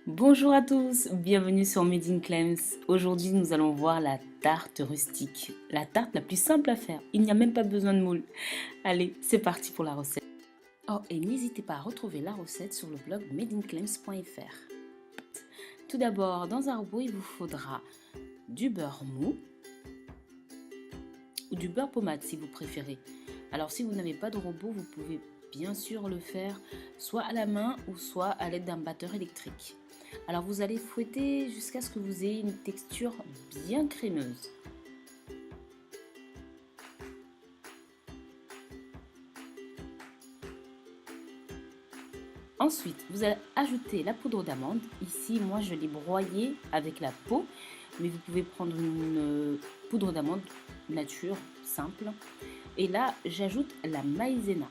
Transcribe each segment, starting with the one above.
Bonjour à tous, bienvenue sur Made in Clems. Aujourd'hui, nous allons voir la tarte rustique, la tarte la plus simple à faire. Il n'y a même pas besoin de moule. Allez, c'est parti pour la recette. Oh, et n'hésitez pas à retrouver la recette sur le blog madeinclems.fr. Tout d'abord, dans un robot, il vous faudra du beurre mou ou du beurre pommade si vous préférez. Alors, si vous n'avez pas de robot, vous pouvez bien sûr le faire soit à la main ou soit à l'aide d'un batteur électrique. Alors vous allez fouetter jusqu'à ce que vous ayez une texture bien crémeuse. Ensuite, vous allez ajouter la poudre d'amande. Ici, moi, je l'ai broyée avec la peau, mais vous pouvez prendre une poudre d'amande nature, simple. Et là, j'ajoute la maïzena.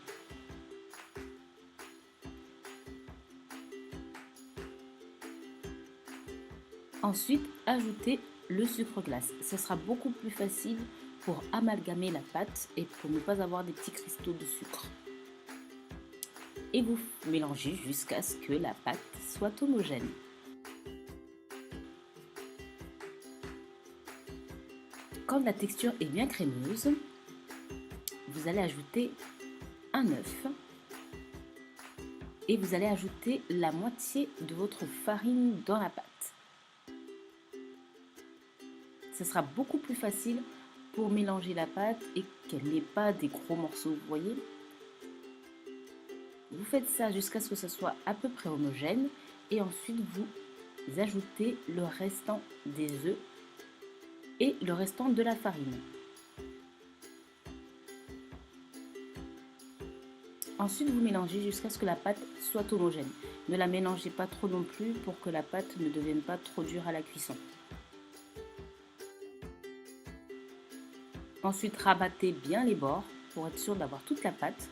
Ensuite, ajoutez le sucre glace. Ce sera beaucoup plus facile pour amalgamer la pâte et pour ne pas avoir des petits cristaux de sucre. Et vous mélangez jusqu'à ce que la pâte soit homogène. Quand la texture est bien crémeuse, vous allez ajouter un œuf et vous allez ajouter la moitié de votre farine dans la pâte. Ce sera beaucoup plus facile pour mélanger la pâte et qu'elle n'ait pas des gros morceaux, vous voyez. Vous faites ça jusqu'à ce que ce soit à peu près homogène et ensuite vous ajoutez le restant des œufs et le restant de la farine. Ensuite, vous mélangez jusqu'à ce que la pâte soit homogène. Ne la mélangez pas trop non plus pour que la pâte ne devienne pas trop dure à la cuisson. Ensuite, rabattez bien les bords pour être sûr d'avoir toute la pâte.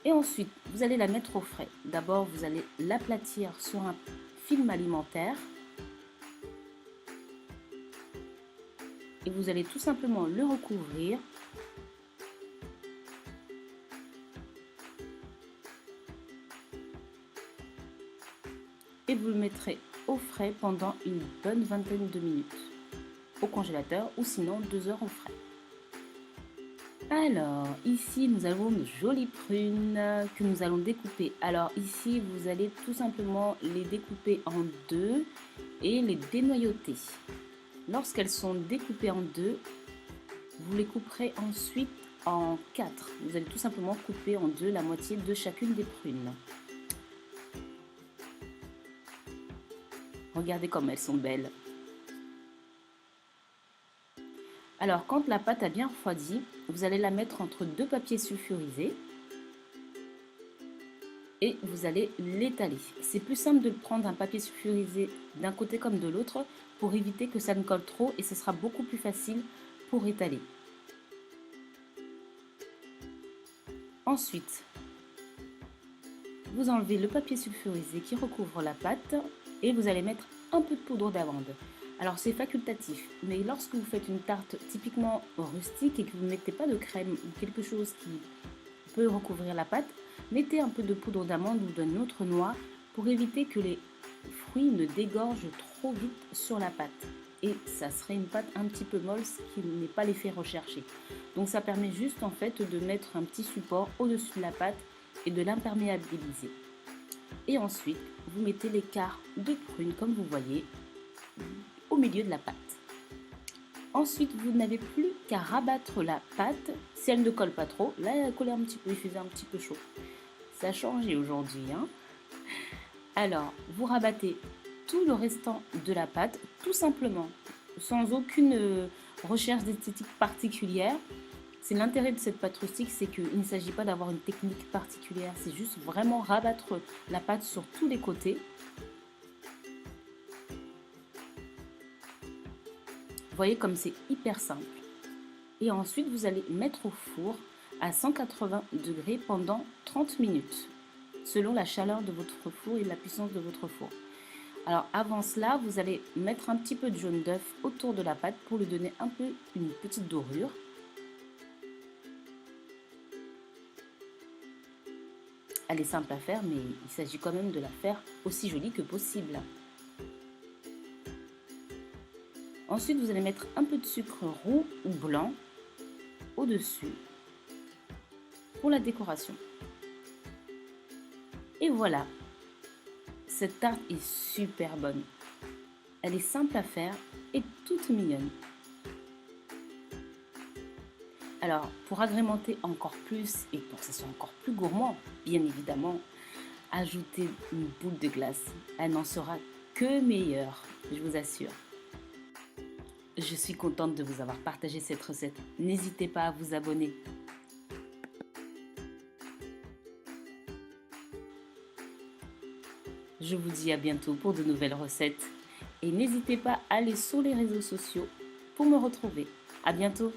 Et ensuite, vous allez la mettre au frais. D'abord, vous allez l'aplatir sur un film alimentaire. Et vous allez tout simplement le recouvrir. Et vous le mettrez au frais pendant une bonne vingtaine de minutes au congélateur ou sinon 2 heures au frais. Alors, ici, nous avons de jolies prunes que nous allons découper. Alors ici, vous allez tout simplement les découper en deux et les dénoyauter. Lorsqu'elles sont découpées en deux, vous les couperez ensuite en 4. Vous allez tout simplement couper en deux la moitié de chacune des prunes. Regardez comme elles sont belles. Alors, quand la pâte a bien refroidi, vous allez la mettre entre deux papiers sulfurisés et vous allez l'étaler. C'est plus simple de prendre un papier sulfurisé d'un côté comme de l'autre pour éviter que ça ne colle trop et ce sera beaucoup plus facile pour étaler. Ensuite, vous enlevez le papier sulfurisé qui recouvre la pâte et vous allez mettre un peu de poudre d'amande. Alors c'est facultatif, mais lorsque vous faites une tarte typiquement rustique et que vous ne mettez pas de crème ou quelque chose qui peut recouvrir la pâte, mettez un peu de poudre d'amande ou d'une autre noix pour éviter que les fruits ne dégorgent trop vite sur la pâte. Et ça serait une pâte un petit peu molle, ce qui n'est pas l'effet recherché. Donc ça permet juste en fait de mettre un petit support au-dessus de la pâte et de l'imperméabiliser. Et ensuite, vous mettez les quarts de prunes comme vous voyez au milieu de la pâte. Ensuite, vous n'avez plus qu'à rabattre la pâte si elle ne colle pas trop. Là, elle a collé un petit peu, il faisait un petit peu chaud. Ça a changé aujourd'hui, hein. Alors, vous rabattez tout le restant de la pâte, tout simplement, sans aucune recherche d'esthétique particulière. C'est l'intérêt de cette pâte rustique, c'est qu'il ne s'agit pas d'avoir une technique particulière, c'est juste vraiment rabattre la pâte sur tous les côtés. Vous voyez comme c'est hyper simple. Et ensuite, vous allez mettre au four à 180 degrés pendant 30 minutes, selon la chaleur de votre four et la puissance de votre four. Alors avant cela, vous allez mettre un petit peu de jaune d'œuf autour de la pâte pour lui donner un peu une petite dorure. Elle est simple à faire, mais il s'agit quand même de la faire aussi jolie que possible. Ensuite, vous allez mettre un peu de sucre roux ou blanc au-dessus pour la décoration. Et voilà, cette tarte est super bonne. Elle est simple à faire et toute mignonne. Alors, pour agrémenter encore plus et pour que ce soit encore plus gourmand, bien évidemment, ajoutez une boule de glace. Elle n'en sera que meilleure, je vous assure. Je suis contente de vous avoir partagé cette recette. N'hésitez pas à vous abonner. Je vous dis à bientôt pour de nouvelles recettes. Et n'hésitez pas à aller sur les réseaux sociaux pour me retrouver. À bientôt!